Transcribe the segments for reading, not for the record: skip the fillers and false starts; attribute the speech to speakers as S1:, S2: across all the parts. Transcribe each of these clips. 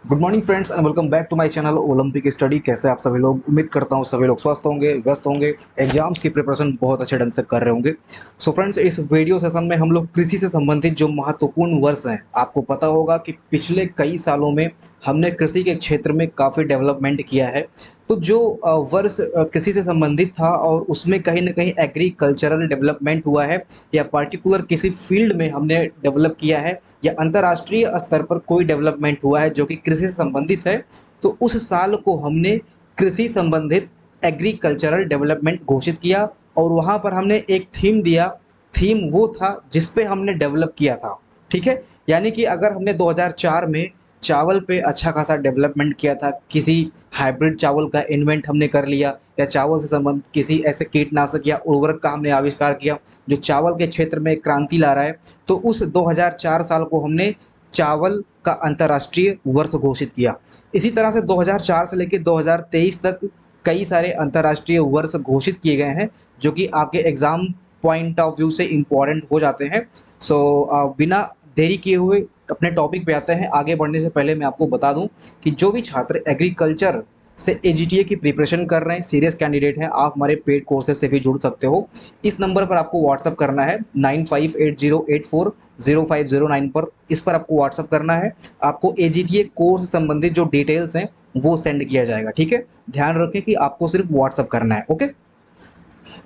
S1: Good morning friends and welcome back to my channel Olympic study. कैसे आप सभी लोग? उम्मीद करता हूँ सभी लोग स्वस्थ होंगे, व्यस्त होंगे, एग्जाम्स की प्रिपरेशन बहुत अच्छे ढंग से कर रहे होंगे। सो फ्रेंड्स, इस वीडियो सेशन में हम लोग कृषि से संबंधित जो महत्वपूर्ण वर्ष हैं, आपको पता होगा कि पिछले कई सालों में हमने कृषि के क्षेत्र में काफ़ी डेवलपमेंट किया है। तो जो वर्ष कृषि से संबंधित था और उसमें कहीं ना कहीं एग्रीकल्चरल डेवलपमेंट हुआ है या पर्टिकुलर किसी फील्ड में हमने डेवलप किया है या अंतर्राष्ट्रीय स्तर पर कोई डेवलपमेंट हुआ है जो कि कृषि से संबंधित है, तो उस साल को हमने कृषि संबंधित एग्रीकल्चरल डेवलपमेंट घोषित किया और वहाँ पर हमने एक थीम दिया। थीम वो था जिस पे हमने डेवलप किया था। ठीक है, यानी कि अगर हमने 2004 में चावल पे अच्छा खासा डेवलपमेंट किया था, किसी हाइब्रिड चावल का इन्वेंट हमने कर लिया या चावल से संबंधित किसी ऐसे कीटनाशक या उर्वरक का हमने आविष्कार किया जो चावल के क्षेत्र में क्रांति ला रहा है, तो उस 2004 साल को हमने चावल का अंतर्राष्ट्रीय वर्ष घोषित किया। इसी तरह से 2004 से लेकर 2023 तक कई सारे अंतर्राष्ट्रीय वर्ष घोषित किए गए हैं जो कि आपके एग्जाम पॉइंट ऑफ व्यू से इम्पोर्टेंट हो जाते हैं। सो बिना देरी किए हुए अपने टॉपिक पे आते हैं। आगे बढ़ने से पहले मैं आपको बता दूं कि जो भी छात्र एग्रीकल्चर से एजीटीए की प्रिपरेशन कर रहे हैं, सीरियस कैंडिडेट हैं, आप हमारे पेड कोर्सेज से भी जुड़ सकते हो। इस नंबर पर आपको व्हाट्सअप करना है 9580840509 पर। इस पर आपको व्हाट्सअप करना है। आपको एजीटीए कोर्स संबंधित जो डिटेल्स हैं वो सेंड किया जाएगा। ठीक है, ध्यान रखें कि आपको सिर्फ व्हाट्सअप करना है। ओके,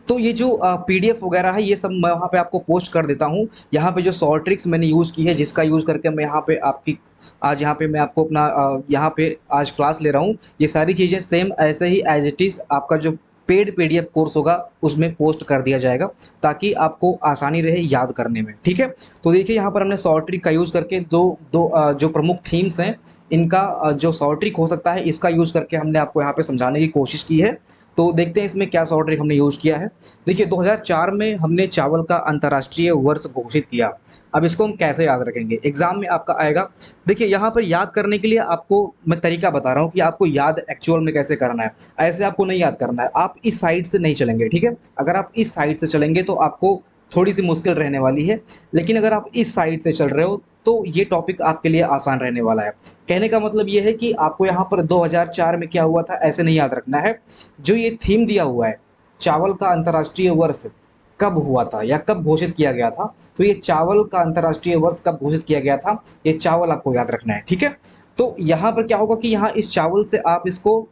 S1: तो ये जो पीडीएफ वगैरह है ये सब मैं वहाँ पे आपको पोस्ट कर देता हूँ। यहाँ पे जो शॉर्ट ट्रिक्स मैंने यूज़ की है, जिसका यूज़ करके मैं यहाँ पे आपकी आज यहाँ पे मैं आपको अपना यहाँ पे आज क्लास ले रहा हूँ, ये सारी चीज़ें सेम ऐसे ही एज इट इज़ आपका जो पेड पीडीएफ कोर्स होगा उसमें पोस्ट कर दिया जाएगा ताकि आपको आसानी रहे याद करने में। ठीक है, तो देखिए यहाँ पर हमने शॉर्ट ट्रिक का यूज़ करके दो दो जो प्रमुख थीम्स हैं इनका जो शॉर्ट ट्रिक हो सकता है इसका यूज़ करके हमने आपको यहाँ पे समझाने की कोशिश की है। तो देखते हैं इसमें क्या शॉर्ट ट्रिक हमने यूज़ किया है। देखिए 2004 में हमने चावल का अंतर्राष्ट्रीय वर्ष घोषित किया। अब इसको हम कैसे याद रखेंगे, एग्जाम में आपका आएगा। देखिए यहाँ पर याद करने के लिए आपको मैं तरीका बता रहा हूँ कि आपको याद एक्चुअल में कैसे करना है। ऐसे आपको नहीं याद करना है, आप इस साइड से नहीं चलेंगे। ठीक है, अगर आप इस साइड से चलेंगे तो आपको थोड़ी सी मुश्किल रहने वाली है, लेकिन अगर आप इस साइड से चल रहे हो तो ये टॉपिक आपके लिए आसान रहने वाला है। कहने का मतलब ये है कि आपको यहाँ पर 2004 में क्या हुआ था ऐसे नहीं याद रखना है। जो ये थीम दिया हुआ है, चावल का अंतर्राष्ट्रीय वर्ष कब हुआ था या कब घोषित किया गया था, तो ये चावल का अंतर्राष्ट्रीय वर्ष कब घोषित किया गया था, ये चावल आपको याद रखना है। ठीक है, तो यहाँ पर क्या होगा कि यहाँ इस चावल से आप इसको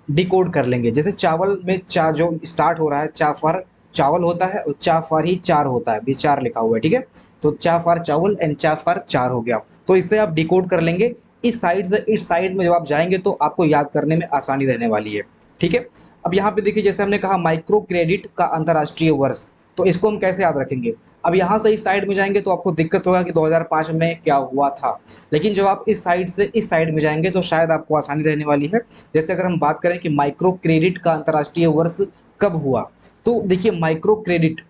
S1: डिकोड कर लेंगे। जैसे चावल में चा जो स्टार्ट हो रहा है, चा फॉर चावल होता है और चा फॉर ही चार होता है, भी चार लिखा हुआ है। ठीक है, तो चा फॉर चावल एंड चा फॉर चार हो गया, तो इससे आप डिकोड कर लेंगे। इस साइड से इस साइड में जब आप जाएंगे तो आपको याद करने में आसानी रहने वाली है। ठीक है, अब यहाँ पे देखिए जैसे हमने कहा माइक्रो क्रेडिट का अंतर्राष्ट्रीय वर्ष, तो इसको हम कैसे याद रखेंगे। अब यहाँ से इस साइड में जाएंगे तो आपको दिक्कत होगा कि 2005 में क्या हुआ था, लेकिन जब आप इस साइड से इस साइड में जाएंगे तो शायद आपको आसानी रहने वाली है। जैसे अगर हम बात करें कि माइक्रो क्रेडिट का अंतर्राष्ट्रीय वर्ष कब हुआ, तो देखिए माइक्रो क्रेडिट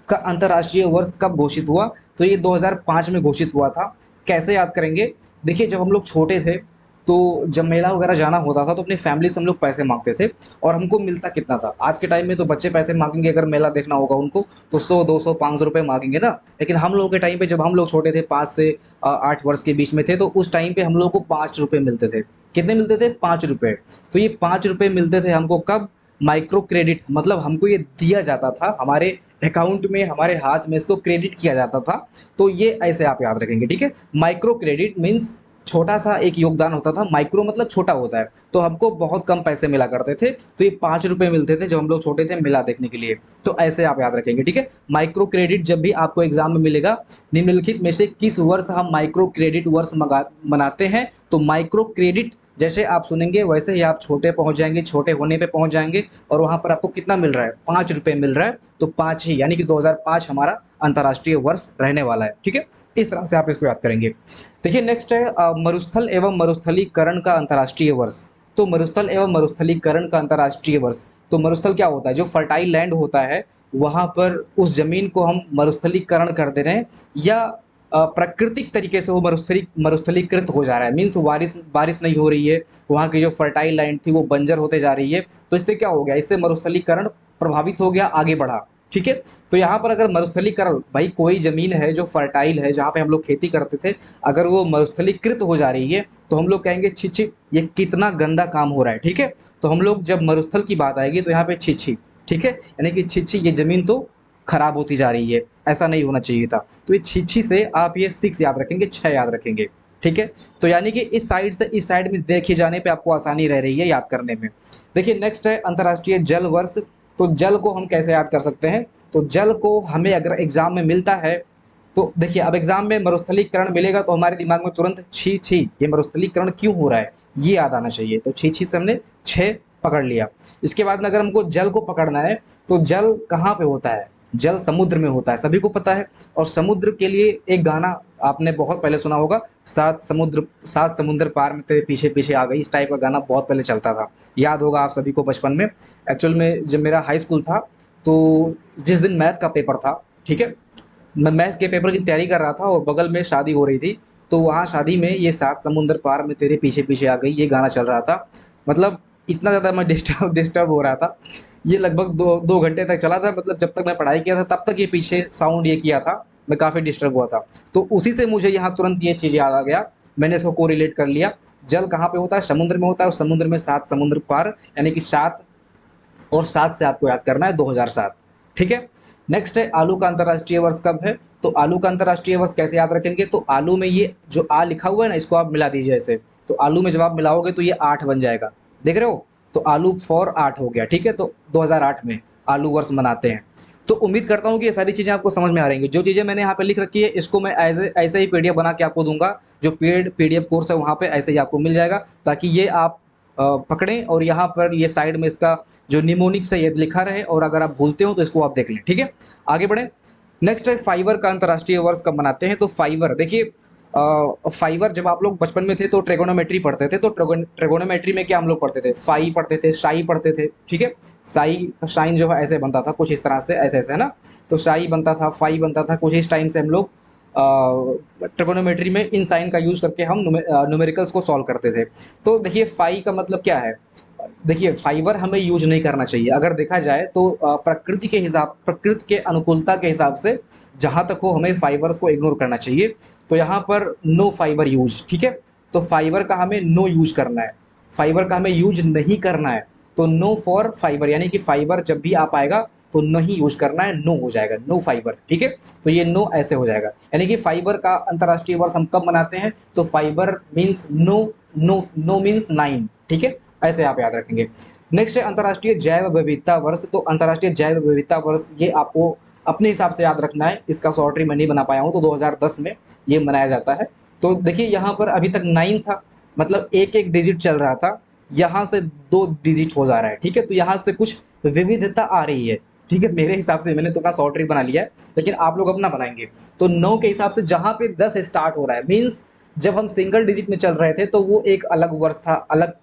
S1: का अंतर्राष्ट्रीय वर्ष कब घोषित हुआ, तो ये 2005 में घोषित हुआ था। कैसे याद करेंगे, देखिए जब हम लोग छोटे थे तो जब मेला वगैरह जाना होता था तो अपनी फैमिली से हम लोग पैसे मांगते थे और हमको मिलता कितना था। आज के टाइम में तो बच्चे पैसे मांगेंगे, अगर मेला देखना होगा उनको तो 100 200 500 रुपये मांगेंगे ना। लेकिन हम लोगों के टाइम पे जब हम लोग छोटे थे, 5 से 8 वर्ष के बीच में थे, तो उस टाइम पे हम लोग को 5 रुपये मिलते थे। कितने मिलते थे? 5 रुपये। तो ये 5 रुपये मिलते थे हमको कब? माइक्रो क्रेडिट, मतलब हमको ये दिया जाता था हमारे अकाउंट में, हमारे हाथ में इसको क्रेडिट किया जाता था। तो ये ऐसे आप याद रखेंगे। ठीक है, माइक्रो क्रेडिट मीन्स छोटा सा एक योगदान होता था। माइक्रो मतलब छोटा होता है, तो हमको बहुत कम पैसे मिला करते थे, तो ये 5 रुपये मिलते थे जब हम लोग छोटे थे मेला देखने के लिए। तो ऐसे आप याद रखेंगे। ठीक है, माइक्रो क्रेडिट जब भी आपको एग्जाम में मिलेगा, निम्नलिखित में से किस वर्ष हम माइक्रो क्रेडिट वर्ष मनाते हैं, तो माइक्रो क्रेडिट जैसे आप सुनेंगे वैसे ही आप छोटे पहुंच जाएंगे, छोटे होने पे पहुंच जाएंगे और वहां पर आपको कितना मिल रहा है? 5 रुपये मिल रहा है, तो 5 ही, यानी कि 2005 हमारा अंतर्राष्ट्रीय वर्ष रहने वाला है। ठीक है, इस तरह से आप इसको याद करेंगे। देखिए नेक्स्ट है मरुस्थल एवं मरुस्थलीकरण का अंतर्राष्ट्रीय वर्ष। तो मरुस्थल एवं मरुस्थलीकरण का अंतर्राष्ट्रीय वर्ष, तो मरुस्थल क्या होता है? जो फर्टाइल लैंड होता है वहां पर उस जमीन को हम मरुस्थलीकरण कर दे रहे हैं या प्राकृतिक तरीके से वो मरुस्थलीकृत हो जा रहा है। मीन्स बारिश बारिश नहीं हो रही है, वहाँ की जो फर्टाइल लैंड थी वो बंजर होते जा रही है। तो इससे क्या हो गया? इससे मरुस्थलीकरण प्रभावित हो गया, आगे बढ़ा। ठीक है। तो यहाँ पर अगर मरुस्थलीकरण, भाई कोई ज़मीन है जो फर्टाइल है, जहाँ पे हम लोग खेती करते थे, अगर वो मरुस्थलीकृत हो जा रही है तो हम लोग कहेंगे छी छी, ये कितना गंदा काम हो रहा है, ठीक है। तो हम लोग जब मरुस्थल की बात आएगी तो यहाँ पे छी छी, ठीक है, यानी कि छी छी ये ज़मीन तो खराब होती जा रही है, ऐसा नहीं होना चाहिए था। तो ये छी छी से आप ये 6 याद रखेंगे, 6 याद रखेंगे, ठीक है। तो यानी कि इस साइड से इस साइड में देखे जाने पे आपको आसानी रह रही है याद करने में। देखिए नेक्स्ट है अंतर्राष्ट्रीय जल वर्ष। तो जल को हम कैसे याद कर सकते हैं? तो जल को हमें अगर एग्जाम में मिलता है तो देखिए, अब एग्जाम में मरुस्थलीकरण मिलेगा तो हमारे दिमाग में तुरंत छी छी, ये मरुस्थलीकरण क्यों हो रहा है, ये याद आना चाहिए। तो छी छी से हमने 6 पकड़ लिया। इसके बाद में अगर हमको जल को पकड़ना है तो जल कहाँ पे होता है? जल समुद्र में होता है, सभी को पता है। और समुद्र के लिए एक गाना आपने बहुत पहले सुना होगा, सात समुद्र पार में तेरे पीछे पीछे आ गई, इस टाइप का गाना बहुत पहले चलता था, याद होगा आप सभी को बचपन में। एक्चुअल में जब मेरा हाई स्कूल था तो जिस दिन मैथ का पेपर था, ठीक है, मैं मैथ के पेपर की तैयारी कर रहा था और बगल में शादी हो रही थी, तो वहाँ शादी में ये सात समुंदर पार में तेरे पीछे पीछे आ गई, ये गाना चल रहा था। मतलब इतना ज़्यादा मैं डिस्टर्ब हो रहा था। ये लगभग 2 घंटे तक चला था, मतलब जब तक मैं पढ़ाई किया था तब तक ये पीछे साउंड ये किया था, मैं काफ़ी डिस्टर्ब हुआ था। तो उसी से मुझे यहाँ तुरंत ये चीज़ याद आ गया, मैंने इसको कोरिलेट कर लिया। जल कहाँ पे होता है? समुद्र में होता है, और समुद्र में 7 समुद्र पार, यानी कि 7, और 7 से आपको याद करना है 2007, ठीक है। नेक्स्ट है आलू का अंतर्राष्ट्रीय वर्ष कब है? तो आलू का अंतर्राष्ट्रीय वर्ष कैसे याद रखेंगे? तो आलू में ये जो आ लिखा हुआ है ना, इसको आप मिला दीजिए ऐसे, तो आलू में जब आप मिलाओगे तो ये 8 बन जाएगा, देख रहे हो? तो आलू फॉर 8 हो गया, ठीक है। तो 2008 में आलू वर्ष मनाते हैं। तो उम्मीद करता हूँ कि ये सारी चीज़ें आपको समझ में आ रही हैं। जो चीज़ें मैंने यहाँ पे लिख रखी है इसको मैं ऐसे ही पीडीएफ बना के आपको दूंगा, जो पीडीएफ कोर्स है वहाँ पे ऐसे ही आपको मिल जाएगा, ताकि ये आप पकड़ें और यहाँ पर ये साइड में इसका जो निमोनिक्स है ये लिखा रहे, और अगर आप भूलते हो तो इसको आप देख लें, ठीक है। आगे बढ़े। नेक्स्ट है फाइबर का अंतर्राष्ट्रीय वर्ष कब मनाते हैं? तो फाइबर देखिए, फाइबर जब आप लोग बचपन में थे तो ट्रिगोनोमेट्री पढ़ते थे, तो ट्रिगोनोमेट्री में क्या हम लोग पढ़ते थे? फाई पढ़ते थे, शाई पढ़ते थे, ठीक है। साई साइन जो है ऐसे बनता था कुछ इस तरह से, ऐसे ऐसे है ना, तो शाई बनता था, फाई बनता था, कुछ इस टाइम से हम लोग ट्रिगोनोमेट्री में इन साइन का यूज करके हम न्यूमेरिकल्स को सॉल्व करते थे। तो देखिए फाई का मतलब क्या है? देखिए फाइबर हमें यूज नहीं करना चाहिए, अगर देखा जाए तो प्रकृति के अनुकूलता के हिसाब से जहाँ तक हो हमें फाइबर्स को इग्नोर करना चाहिए। तो यहाँ पर नो फाइबर यूज, ठीक है। तो फाइबर का हमें नो यूज करना है, फाइबर का हमें यूज नहीं करना है। तो नो फॉर फाइबर, यानी कि फाइबर जब भी आप आएगा तो नहीं यूज करना है, नो हो जाएगा, नो फाइबर, ठीक है। तो ये नो ऐसे हो जाएगा, यानी कि फाइबर का अंतर्राष्ट्रीय वर्ष हम कब मनाते हैं? तो fibre means no, no no means 9, ठीक है, ऐसे आप याद रखेंगे। नेक्स्ट है अंतर्राष्ट्रीय जैव विविधता वर्ष। तो अंतर्राष्ट्रीय जैव विविधता वर्ष ये आपको अपने हिसाब से याद रखना है, इसका शॉर्टरी मैं नहीं बना पाया हूँ, तो 2010 में ये मनाया जाता है। तो देखिए यहाँ पर अभी तक 9 था, मतलब एक एक डिजिट चल रहा था, यहाँ से 2 डिजिट हो जा रहा है, ठीक है। तो यहाँ से कुछ विविधता आ रही है, ठीक है, मेरे हिसाब से। मैंने तो अपना शॉर्टरी बना लिया है, लेकिन आप लोग अपना बनाएंगे। तो 9 के हिसाब से जहाँ पे 10 स्टार्ट हो रहा है, मीन्स जब हम सिंगल डिजिट में चल रहे थे तो वो एक अलग वर्ष था, अलग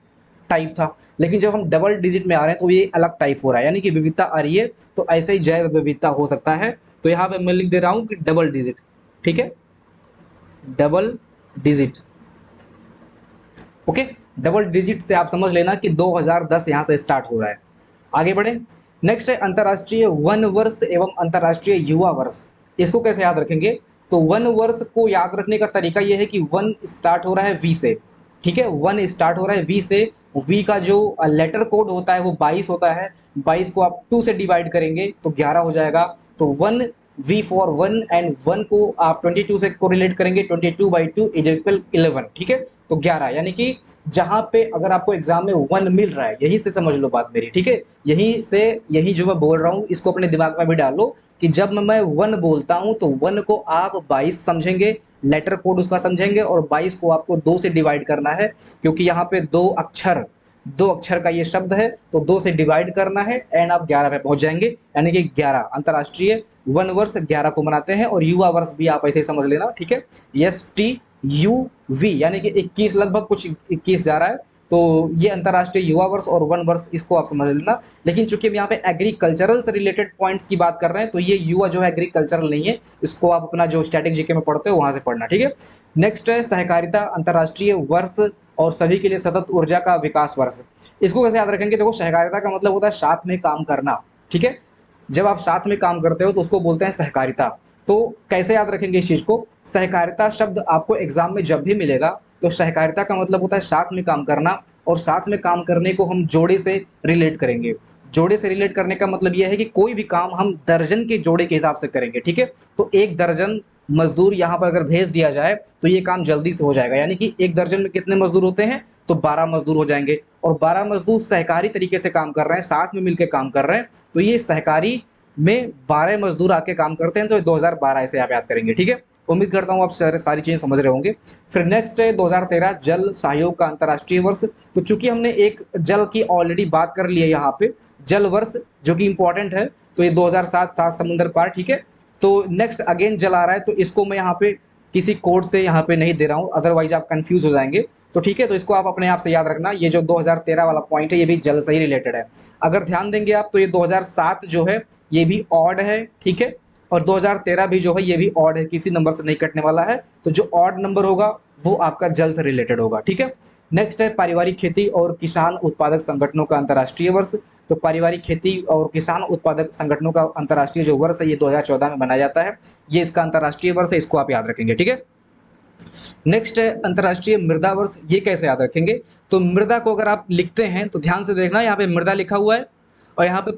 S1: टाइप था, लेकिन जब हम डबल डिजिट में आ रहे हैं तो ये अलग टाइप हो रहा है, यानी कि विविधता आ रही है। तो ऐसे ही जैव विविधता हो सकता है। तो यहाँ पे मैं लिख दे रहा हूँ कि डबल डिजिट, ठीक है, double digit, okay. Double digit से आप समझ लेना कि 2010 यहाँ से स्टार्ट हो रहा है। आगे बढ़े। नेक्स्ट है अंतर्राष्ट्रीय वन वर्ष एवं अंतर्राष्ट्रीय युवा वर्ष। इसको कैसे याद रखेंगे? तो वन वर्ष को याद रखने का तरीका यह है कि वन स्टार्ट हो रहा है वी से, ठीक है, वन स्टार्ट हो रहा है वी से। वी का जो लेटर कोड होता है वो 22 होता है, 22 को आप 2 से डिवाइड करेंगे तो 11 हो जाएगा। तो one, V for one, and one को आप 22 से कोरिलेट करेंगे, 22/2 इज इक्वल 11, ठीक है। तो 11, यानी कि जहाँ पे अगर आपको एग्जाम में वन मिल रहा है, यही से समझ लो बात मेरी, ठीक है। यही से, यही जो मैं बोल रहा हूँ इसको अपने दिमाग में भी डाल लो कि जब मैं वन बोलता हूँ तो वन को आप 22 समझेंगे, लेटर कोड उसका समझेंगे, और 22 को आपको 2 से डिवाइड करना है, क्योंकि यहाँ पे 2 अक्षर का ये शब्द है, तो 2 से डिवाइड करना है एंड आप 11 पे पहुंच जाएंगे, यानी कि 11। अंतर्राष्ट्रीय वन वर्ष 11 को मनाते हैं, और युवा वर्ष भी आप ऐसे समझ लेना, ठीक है, STUV, यानी कि 21, लगभग कुछ 21 जा रहा है। तो ये अंतर्राष्ट्रीय युवा वर्ष और वन वर्ष, इसको आप समझ लेना। लेकिन चूंकि हम यहाँ पे एग्रीकल्चरल से रिलेटेड पॉइंट्स की बात कर रहे हैं, तो ये युवा जो है एग्रीकल्चरल नहीं है, इसको आप अपना जो स्टैटिक जीके में पढ़ते हो वहां से पढ़ना, ठीक है। नेक्स्ट है सहकारिता अंतर्राष्ट्रीय वर्ष और सभी के लिए सतत ऊर्जा का विकास वर्ष। इसको कैसे याद रखेंगे? देखो सहकारिता का मतलब होता है साथ में काम करना, ठीक है। जब आप साथ में काम करते हो तो उसको बोलते हैं सहकारिता। तो कैसे याद रखेंगे इस चीज़ को? सहकारिता शब्द आपको एग्जाम में जब भी मिलेगा तो सहकारिता का मतलब होता है साथ में काम करना, और साथ में काम करने को हम जोड़े से रिलेट करेंगे। जोड़े से रिलेट करने का मतलब यह है कि कोई भी काम हम दर्जन के जोड़े के हिसाब से करेंगे, ठीक है? तो एक दर्जन मजदूर यहाँ पर अगर भेज दिया जाए तो ये काम जल्दी से हो जाएगा, यानी कि एक दर्जन में कितने मजदूर होते हैं? तो 12 मजदूर हो जाएंगे, और 12 मजदूर सहकारी तरीके से काम कर रहे हैं, साथ में मिलकर काम कर रहे हैं, तो ये सहकारी में 12 मजदूर आके काम करते हैं, तो 2012 ऐसे आप याद करेंगे, ठीक है? उम्मीद करता हूँ आप सारी चीजें समझ रहे होंगे। फिर नेक्स्ट है 2013 जल सहयोग का अंतर्राष्ट्रीय वर्ष। तो चूंकि हमने एक जल की ऑलरेडी बात कर ली है यहाँ पे, जल वर्ष जो कि इंपॉर्टेंट है, तो ये 2007 सात समुद्र पार, ठीक है? तो नेक्स्ट अगेन जल आ रहा है, तो इसको मैं यहाँ पे किसी कोड से यहाँ पे नहीं दे रहा हूँ, अदरवाइज आप कंफ्यूज हो जाएंगे। तो ठीक है, तो इसको आप अपने आप से याद रखना, ये जो 2013 वाला पॉइंट है ये भी जल से ही रिलेटेड है। अगर ध्यान देंगे आप तो ये 2007 जो है ये भी ऑड है, ठीक है? और 2013 भी जो है ये भी ऑड है, किसी नंबर से नहीं कटने वाला है, तो जो ऑड नंबर होगा वो आपका जल से रिलेटेड होगा, ठीक है? नेक्स्ट है पारिवारिक खेती और किसान उत्पादक संगठनों का अंतर्राष्ट्रीय वर्ष। तो पारिवारिक खेती और किसान उत्पादक संगठनों का अंतर्राष्ट्रीय जो वर्ष है ये 2014 में मनाया जाता है, ये इसका अंतर्राष्ट्रीय वर्ष है, इसको आप याद रखेंगे, ठीक है? नेक्स्ट है अंतर्राष्ट्रीय मृदा वर्ष, ये कैसे याद रखेंगे? तो मृदा को अगर आप लिखते हैं तो ध्यान से देखना, यहाँ पे मृदा लिखा हुआ है और यहाँ पे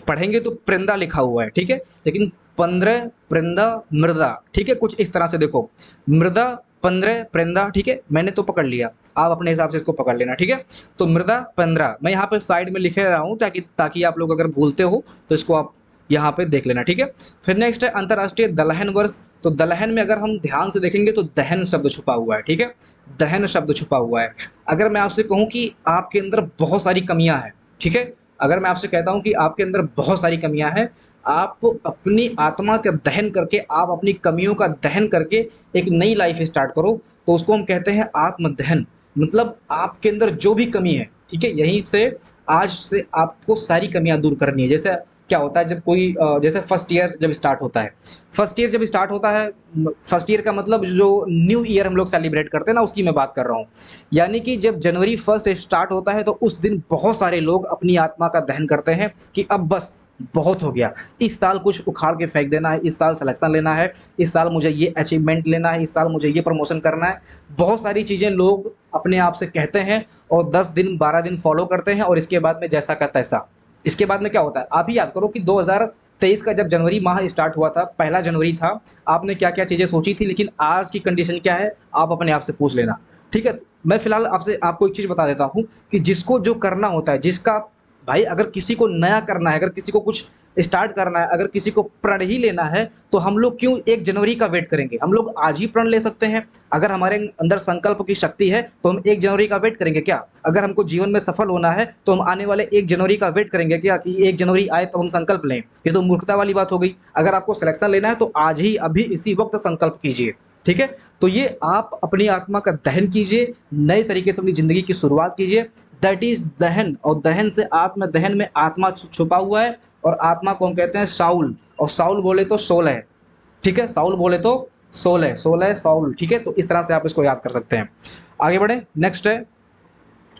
S1: पढ़ेंगे तो प्रिंदा लिखा हुआ है, ठीक है? लेकिन 15 प्रिंदा मृदा, ठीक है? कुछ इस तरह से देखो, मृदा 15 प्रिंदा, ठीक है? मैंने तो पकड़ लिया, आप अपने हिसाब से इसको पकड़ लेना, ठीक है? तो मृदा 15 मैं यहाँ पे साइड में लिखे रहा हूँ ताकि ताकि आप लोग अगर भूलते हो तो इसको आप यहाँ पे देख लेना, ठीक है? फिर नेक्स्ट है अंतर्राष्ट्रीय दलहन वर्ष। तो दलहन में अगर हम ध्यान से देखेंगे तो दहन शब्द छुपा हुआ है, ठीक है? दहन शब्द छुपा हुआ है। अगर मैं आपसे कहूँ कि आपके अंदर बहुत सारी कमियां हैं, ठीक है? अगर मैं आपसे कहता हूँ कि आपके अंदर बहुत सारी कमियां हैं, आप अपनी आत्मा का दहन करके, आप अपनी कमियों का दहन करके एक नई लाइफ स्टार्ट करो, तो उसको हम कहते हैं आत्मदहन। मतलब आपके अंदर जो भी कमी है, ठीक है, यहीं से आज से आपको सारी कमियां दूर करनी है। जैसे क्या होता है जब कोई जैसे फर्स्ट ईयर जब स्टार्ट होता है, फर्स्ट ईयर जब स्टार्ट होता है, फर्स्ट ईयर का मतलब जो न्यू ईयर हम लोग सेलिब्रेट करते हैं ना, उसकी मैं बात कर रहा हूँ। यानी कि जब जनवरी फर्स्ट स्टार्ट होता है तो उस दिन बहुत सारे लोग अपनी आत्मा का दहन करते हैं कि अब बस बहुत हो गया, इस साल कुछ उखाड़ के फेंक देना है, इस साल सिलेक्शन लेना है, इस साल मुझे ये अचीवमेंट लेना है, इस साल मुझे ये प्रमोशन करना है। बहुत सारी चीज़ें लोग अपने आप से कहते हैं और 10 दिन 12 दिन फॉलो करते हैं, और इसके बाद में जैसा का तैसा। इसके बाद में क्या होता है, आप ही याद करो कि 2023 का जब जनवरी माह स्टार्ट हुआ था, पहला जनवरी था, आपने क्या क्या चीज़ें सोची थी, लेकिन आज की कंडीशन क्या है आप अपने आप से पूछ लेना, ठीक है? मैं फिलहाल आपसे आपको एक चीज़ बता देता हूँ कि जिसको जो करना होता है, जिसका भाई अगर किसी को नया करना है, अगर किसी को कुछ स्टार्ट करना है, अगर किसी को प्रण ही लेना है, तो हम लोग क्यों 1 जनवरी का वेट करेंगे? हम लोग आज ही प्रण ले सकते हैं। अगर हमारे अंदर संकल्प की शक्ति है तो हम 1 जनवरी का वेट करेंगे क्या? अगर हमको जीवन में सफल होना है तो हम आने वाले 1 जनवरी का वेट करेंगे क्या कि 1 जनवरी आए तो हम संकल्प लें? ये तो मूर्खता वाली बात हो गई। अगर आपको सिलेक्शन लेना है तो आज ही अभी इसी वक्त संकल्प कीजिए, ठीक है? तो ये आप अपनी आत्मा का दहन कीजिए, नए तरीके से अपनी ज़िंदगी की शुरुआत कीजिए। दैट इज़ दहन, और दहन से आत्म दहन में आत्मा छुपा हुआ है, और आत्मा को हम कहते हैं साउल, और साउल बोले तो सोल है, ठीक है? साउल बोले तो सोल है, सोल है साउल, ठीक है? तो इस तरह से आप इसको याद कर सकते हैं। आगे बढ़े, नेक्स्ट है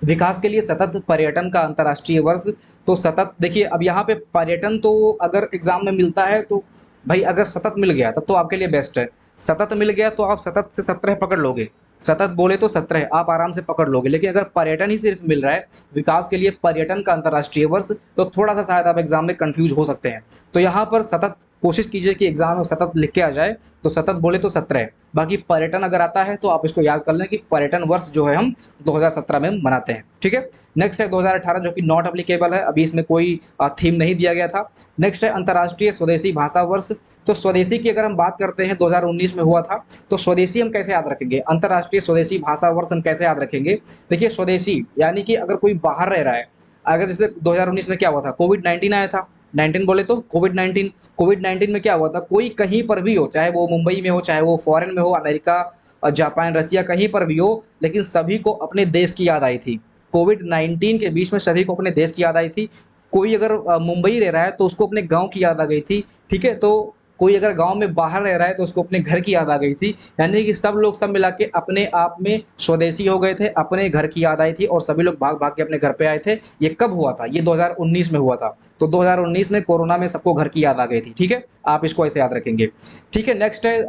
S1: विकास के लिए सतत पर्यटन का अंतर्राष्ट्रीय वर्ष। तो सतत देखिए, अब यहाँ पे पर्यटन तो अगर एग्जाम में मिलता है तो भाई अगर सतत मिल गया तब तो आपके लिए बेस्ट है। सतत मिल गया तो आप सतत से 17 पकड़ लोगे, सतत बोले तो 17 आप आराम से पकड़ लोगे। लेकिन अगर पर्यटन ही सिर्फ मिल रहा है, विकास के लिए पर्यटन का अंतर्राष्ट्रीय वर्ष, तो थोड़ा सा शायद आप एग्जाम में कंफ्यूज हो सकते हैं। तो यहाँ पर सतत कोशिश कीजिए कि एग्जाम में सतत लिख के आ जाए, तो सतत बोले तो 17। बाकी पर्यटन अगर आता है तो आप इसको याद कर लें कि पर्यटन वर्ष जो है हम 2017 में मनाते हैं, ठीक है? नेक्स्ट है 2018 जो कि नॉट अप्लीकेबल है, अभी इसमें कोई थीम नहीं दिया गया था। नेक्स्ट है अंतर्राष्ट्रीय स्वदेशी भाषा वर्ष। तो स्वदेशी की अगर हम बात करते हैं 2019 में हुआ था, तो स्वदेशी हम कैसे याद रखेंगे, अंतर्राष्ट्रीय स्वदेशी भाषा वर्ष हम कैसे याद रखेंगे? देखिए स्वदेशी यानी कि अगर कोई बाहर रह रहा है, अगर जैसे 2019 में क्या हुआ था, कोविड-19 आया था, 19 बोले तो कोविड-19, कोविड-19 में क्या हुआ था, कोई कहीं पर भी हो, चाहे वो मुंबई में हो, चाहे वो फॉरेन में हो, अमेरिका, जापान, रसिया, कहीं पर भी हो, लेकिन सभी को अपने देश की याद आई थी। कोविड-19 के बीच में सभी को अपने देश की याद आई थी। कोई अगर मुंबई रह रहा है तो उसको अपने गाँव की याद आ गई थी, ठीक है? तो कोई अगर गाँव में बाहर रह रहा है तो उसको अपने घर की याद आ गई थी। यानी कि सब लोग सब मिला के अपने आप में स्वदेशी हो गए थे, अपने घर की याद आई थी और सभी लोग भाग-भाग के अपने घर पे आए थे। ये कब हुआ था? ये 2019 में हुआ था। तो 2019 में कोरोना में सबको घर की याद आ गई थी, ठीक है? आप इसको ऐसे याद रखेंगे। ठीक है, नेक्स्ट है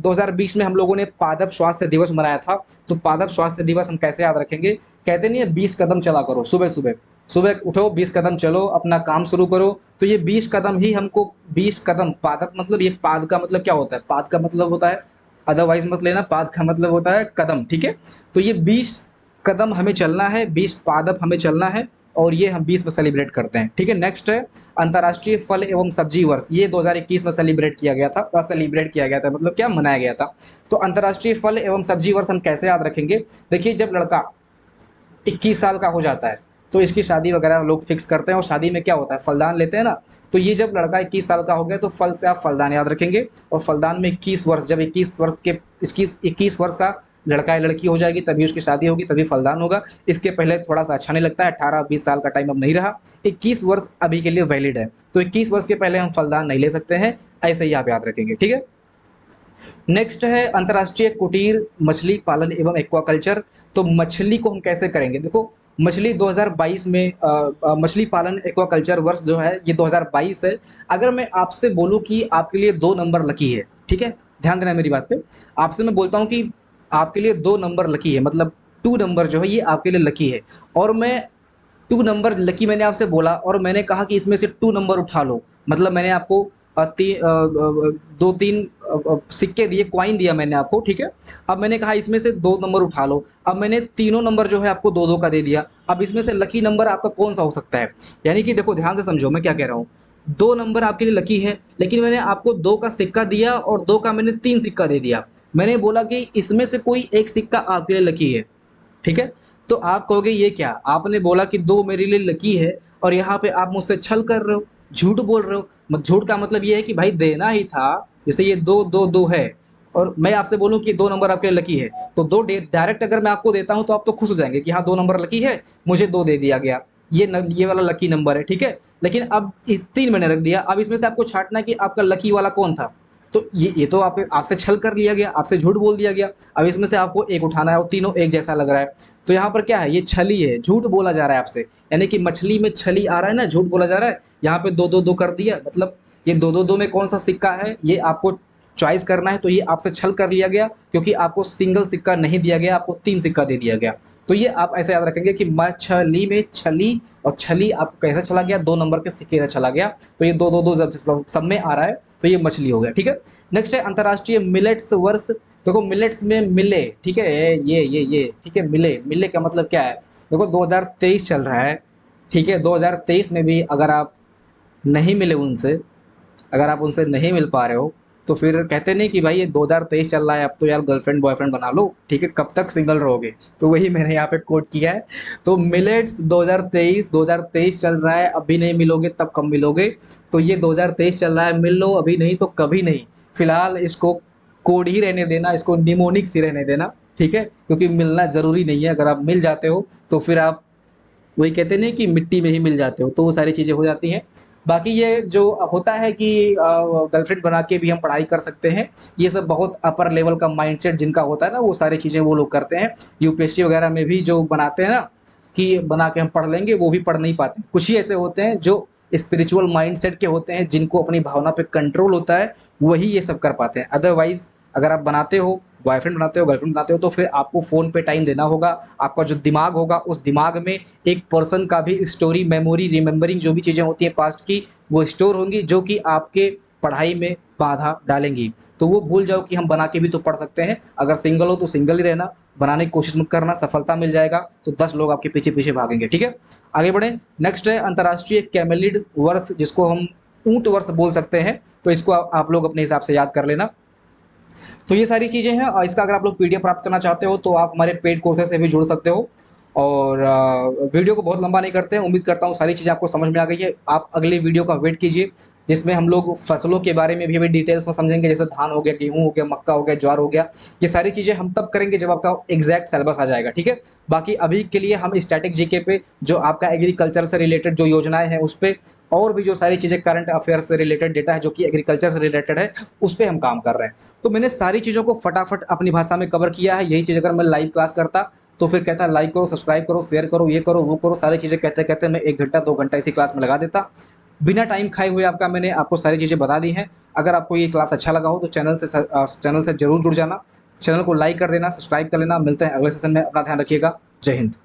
S1: 2020 में हम लोगों ने पादप स्वास्थ्य दिवस मनाया था। तो पादप स्वास्थ्य दिवस हम कैसे याद रखेंगे? कहते नहीं है 20 कदम चला करो सुबह-सुबह। सुबह उठो 20 कदम चलो, अपना काम शुरू करो। तो ये 20 कदम ही हमको 20 कदम पादप मतलब ये पाद का मतलब क्या होता है? पाद का मतलब होता है अदरवाइज़ मत लेना, पाद का मतलब होता है कदम, ठीक है? तो ये 20 कदम हमें चलना है, 20 पादप हमें चलना है और ये हम 20 में सेलिब्रेट करते हैं, ठीक है? नेक्स्ट है अंतर्राष्ट्रीय फल एवं सब्जी वर्ष, ये 2021 में सेलिब्रेट किया गया था सेलिब्रेट किया गया था मतलब क्या मनाया गया था। तो अंतर्राष्ट्रीय फल एवं सब्जी वर्ष हम कैसे याद रखेंगे? देखिए जब लड़का 21 साल का हो जाता है, तो इसकी शादी वगैरह लोग फिक्स करते हैं और शादी में क्या होता है फलदान लेते हैं ना, तो ये जब लड़का 21 साल का हो गया तो फल से आप फलदान याद रखेंगे और फलदान में 21 वर्ष जब 21 वर्ष के 21 वर्ष का लड़का या लड़की हो जाएगी तभी उसकी शादी होगी, तभी फलदान होगा। इसके पहले थोड़ा-सा अच्छा नहीं लगता है, 18-20 साल का टाइम अब नहीं रहा, 21 वर्ष अभी के लिए वैलिड है। तो 21 वर्ष के पहले हम फलदान नहीं ले सकते हैं, ऐसे ही आप याद रखेंगे, ठीक है? नेक्स्ट है अंतर्राष्ट्रीय कुटीर मछली पालन एवं एक्वाकल्चर। तो मछली को हम कैसे करेंगे? देखो मछली 2022 में मछली पालन एक्वाकल्चर वर्ष जो है ये 2022 है। अगर मैं आपसे बोलूँ कि आपके लिए 2 नंबर लकी है, ठीक है? ध्यान देना मेरी बात पे। आपसे मैं बोलता हूँ कि आपके लिए 2 नंबर लकी है मतलब 2 नंबर जो है ये आपके लिए लकी है और मैं 2 नंबर लकी मैंने आपसे बोला और मैंने कहा कि इसमें से 2 नंबर उठा लो। मतलब मैंने आपको 2-3 सिक्के दिए, कॉइन दिया मैंने आपको, ठीक है? अब मैंने कहा इसमें से 2 नंबर उठा लो। अब मैंने तीनों नंबर जो है आपको 2-2 का दे दिया। अब इसमें से लकी नंबर आपका कौन-सा हो सकता है? यानी कि देखो ध्यान से समझो मैं क्या कह रहा हूँ। 2 नंबर आपके लिए लकी है, लेकिन मैंने आपको 2 का सिक्का दिया और 2 का मैंने 3 सिक्का दे दिया। मैंने बोला कि इसमें से कोई एक सिक्का आपके लिए लकी है, ठीक है? तो आप कहोगे ये क्या? आपने बोला कि 2 मेरे लिए लकी है और यहाँ पे आप मुझसे छल कर रहे हो, झूठ बोल रहे हो। झूठ का मतलब ये है कि भाई देना ही था, जैसे ये 2, 2, 2 है और मैं आपसे बोलूँ कि 2 नंबर आपके लिए लकी है, तो 2 डायरेक्ट अगर मैं आपको देता हूँ तो आप तो खुश हो जाएँगे कि हाँ 2 नंबर लकी है, मुझे 2 दे दिया गया। ये वाला लकी नंबर है, ठीक है? लेकिन अब इस 3 मैंने रख दिया, अब इसमें से आपको छाँटना है कि आपका लकी वाला कौन था? तो ये तो आप आपसे छल कर लिया गया, आपसे झूठ बोल दिया गया। अब इसमें से आपको एक उठाना है और तीनों एक जैसा लग रहा है। तो यहाँ पर क्या है? ये छली है, झूठ बोला जा रहा है आपसे। यानी कि मछली में छली आ रहा है ना, झूठ बोला जा रहा है। यहाँ पे 2-2-2 कर दिया मतलब ये 2-2-2 में कौन-सा सिक्का है, ये आपको चॉइस करना है, तो ये आपसे छल कर लिया गया क्योंकि आपको सिंगल सिक्का नहीं दिया गया, आपको 3 सिक्का दे दिया गया। तो ये आप ऐसे याद रखेंगे कि मछली में छली और छली आपको कैसे चला गया? 2 नंबर के सिक्के से चला गया। तो ये 2-2-2 जब सब में आ रहा है, तो ये मछली हो गया, ठीक है? नेक्स्ट है अंतर्राष्ट्रीय मिलेट्स वर्ष। देखो मिलेट्स में मिले, ठीक है? ये ठीक है? मिले का मतलब क्या है? देखो 2023 चल रहा है, ठीक है? 2023 में भी अगर आप नहीं मिले उनसे, अगर आप उनसे नहीं मिल पा रहे हो, तो फिर कहते नहीं कि भाई ये 2023 चल रहा है, अब तो यार गर्लफ्रेंड बॉयफ्रेंड बना लो, ठीक है? कब तक सिंगल रहोगे? तो वही मैंने यहाँ पे कोट किया है। तो मिलेट्स 2023 चल रहा है, अभी नहीं मिलोगे तब कब मिलोगे? तो ये 2023 चल रहा है, मिल लो, अभी नहीं तो कभी नहीं। फिलहाल इसको कोड ही रहने देना, इसको निमोनिक्स ही रहने देना, ठीक है? क्योंकि मिलना ज़रूरी नहीं है, अगर आप मिल जाते हो तो फिर आप वही कहते नहीं कि मिट्टी में ही मिल जाते हो, तो वो सारी चीज़ें हो जाती हैं। बाकी ये जो होता है कि गर्लफ्रेंड बना के भी हम पढ़ाई कर सकते हैं, ये सब बहुत अपर लेवल का माइंडसेट जिनका होता है ना, वो सारी चीज़ें वो लोग करते हैं। यूपीएससी वगैरह में भी जो बनाते हैं ना कि बना के हम पढ़ लेंगे, वो भी पढ़ नहीं पाते। कुछ ही ऐसे होते हैं जो स्पिरिचुअल माइंडसेट के होते हैं, जिनको अपनी भावना पे कंट्रोल होता है, वही ये सब कर पाते हैं। अदरवाइज़ अगर आप बनाते हो, बॉयफ्रेंड बनाते हो, गर्लफ्रेंड बनाते हो, तो फिर आपको फ़ोन पे टाइम देना होगा। आपका जो दिमाग होगा, उस दिमाग में एक पर्सन का भी स्टोरी, मेमोरी, रिमेंबरिंग जो भी चीज़ें होती हैं पास्ट की, वो स्टोर होंगी, जो कि आपके पढ़ाई में बाधा डालेंगी। तो वो भूल जाओ कि हम बना के भी तो पढ़ सकते हैं। अगर सिंगल हो तो सिंगल ही रहना, बनाने की कोशिश मत करना, सफलता मिल जाएगा तो 10 लोग आपके पीछे-पीछे भागेंगे, ठीक है? आगे बढ़ें। नेक्स्ट है अंतर्राष्ट्रीय कैमेलिड वर्ष, जिसको हम ऊँट वर्ष बोल सकते हैं। तो इसको आप लोग अपने हिसाब से याद कर लेना। तो ये सारी चीज़ें हैं और इसका अगर आप लोग पीडीएफ प्राप्त करना चाहते हो तो आप हमारे पेड कोर्सेज से भी जुड़ सकते हो। और वीडियो को बहुत लंबा नहीं करते हैं, उम्मीद करता हूँ सारी चीज़ें आपको समझ में आ गई है। आप अगले वीडियो का वेट कीजिए, जिसमें हम लोग फसलों के बारे में भी अभी डिटेल्स में समझेंगे, जैसे धान हो गया, गेहूँ हो गया, मक्का हो गया, ज्वार हो गया। ये सारी चीज़ें हम तब करेंगे जब आपका एग्जैक्ट सिलेबस आ जाएगा, ठीक है। बाकी अभी के लिए हम स्टैटिक जीके पे जो आपका एग्रीकल्चर से रिलेटेड जो योजनाएं हैं उस पे, और भी जो सारी चीज़ें करंट अफेयर से रिलेटेड डेटा है जो कि एग्रीकल्चर से रिलेटेड है, उस पे हम काम कर रहे हैं। तो मैंने सारी चीज़ों को फटाफट अपनी भाषा में कवर किया है। यही चीज़ अगर मैं लाइव क्लास करता तो फिर कहता लाइक करो, सब्सक्राइब करो, शेयर करो, ये करो, वो करो, सारी चीज़ें कहते कहते मैं 1 घंटा 2 घंटा इसी क्लास में लगा देता। बिना टाइम खाए हुए आपका मैंने आपको सारी चीज़ें बता दी हैं। अगर आपको ये क्लास अच्छा लगा हो तो चैनल से ज़रूर जुड़ जाना, चैनल को लाइक कर देना, सब्सक्राइब कर लेना। मिलते हैं अगले सेशन में, अपना ध्यान रखिएगा। जय हिंद।